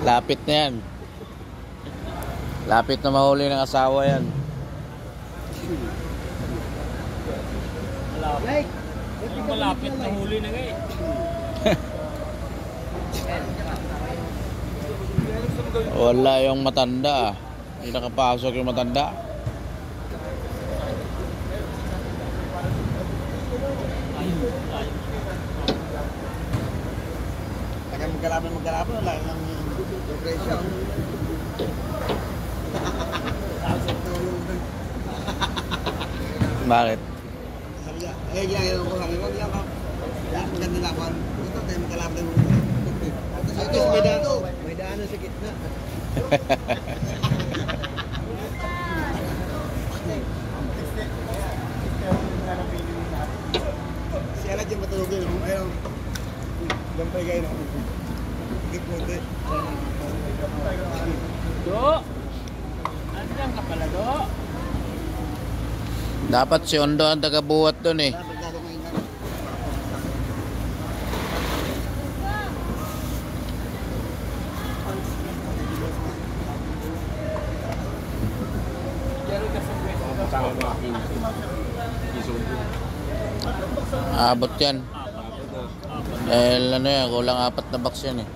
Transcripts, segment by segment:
Lapit na yan. Lapit na mahuli ng asawa yan. Malapit. Malapit na huli na ngayon. Wala yung matanda. Hindi nakapasok yung matanda. Kaya magkalaban, wala lang yung presyo. Bakit? Eh, ginagawa ko sabi ko, diyan ka. Ang ganda na ako. Ito, tayo magkalaban mo. Ito, may daanan sa gitna. Si Alat yung matulogin. Ayun. Gampay kayo na. Gitmote. Do! Andiyan ka pala, Do? Dapat si Ondo ang tagabuhat doon eh. Abot yan. Dahil ano yan, kulang 4 na box yan eh.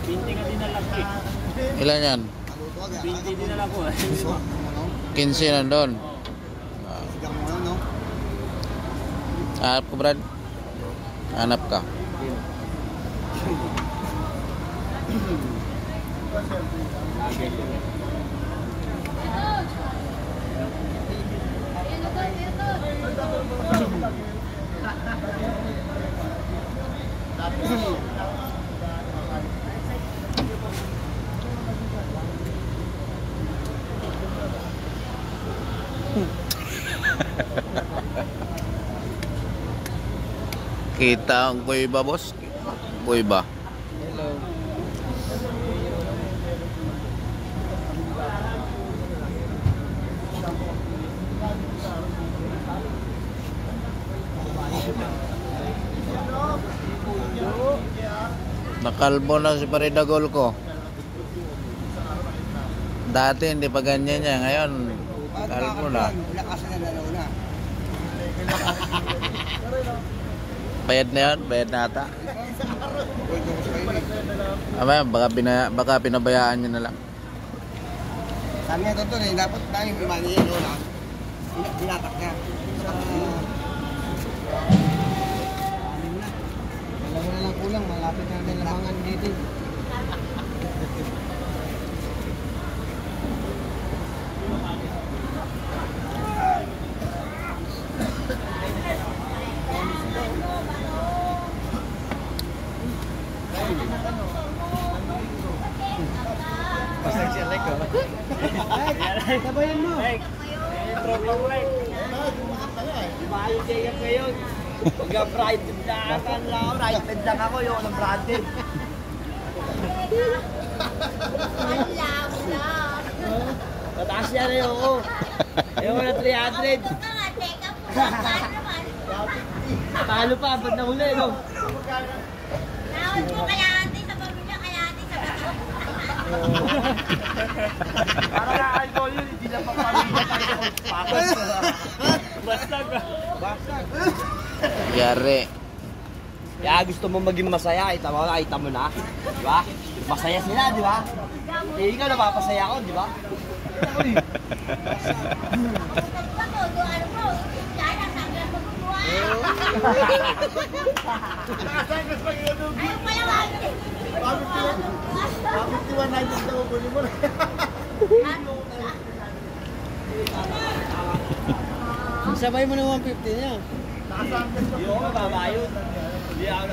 Binti ka din na lang eh. Ilan yan? Binti din na lang ko. 15 nandun. Hanap ko, Brad. Hanap ka. Kita ang kuiba, boss. Kuiba. Hello. Nakalbo na si Paridagol ko. Dati hindi pa ganyan niya. Ngayon, kalbo na. Lakasan na dalaw na. Bayad na yan? Bayad na ata? Baka pinabayaan niya na lang. Sabi nga totoo eh, dapat tayo imani yun na. Binatak niya. Dalawa na lang kulang, malapit na natin lamangan dito. Pasensya like ko. Sabayan mo. Tropa ko like. Mahal kayo ngayon. Pagka-branded na akan lang. Branded lang ako. Yung ng branded. Mataas yan eh ako. Yung na 300. Talo pa. Ba't na huli no? Naon po kaya ate sa pamilya, kaya ate sa pamilya. Para na-alcohol yun. Hindi lang papamilya tayo. Pakos. Basag. Basag. Yari. Kaya gusto mo maging masaya, kita mo na, di ba? Masaya sila, di ba? Eh, ikaw napapasaya ako, di ba? Uy! Ano po? Sana sabi ang magbubuhay. Ayaw pala wagi. Bakit diwan na dyan sa ubunin mo? Sabay mo na 150 niya. Hindi ako mababayot. Hindi ako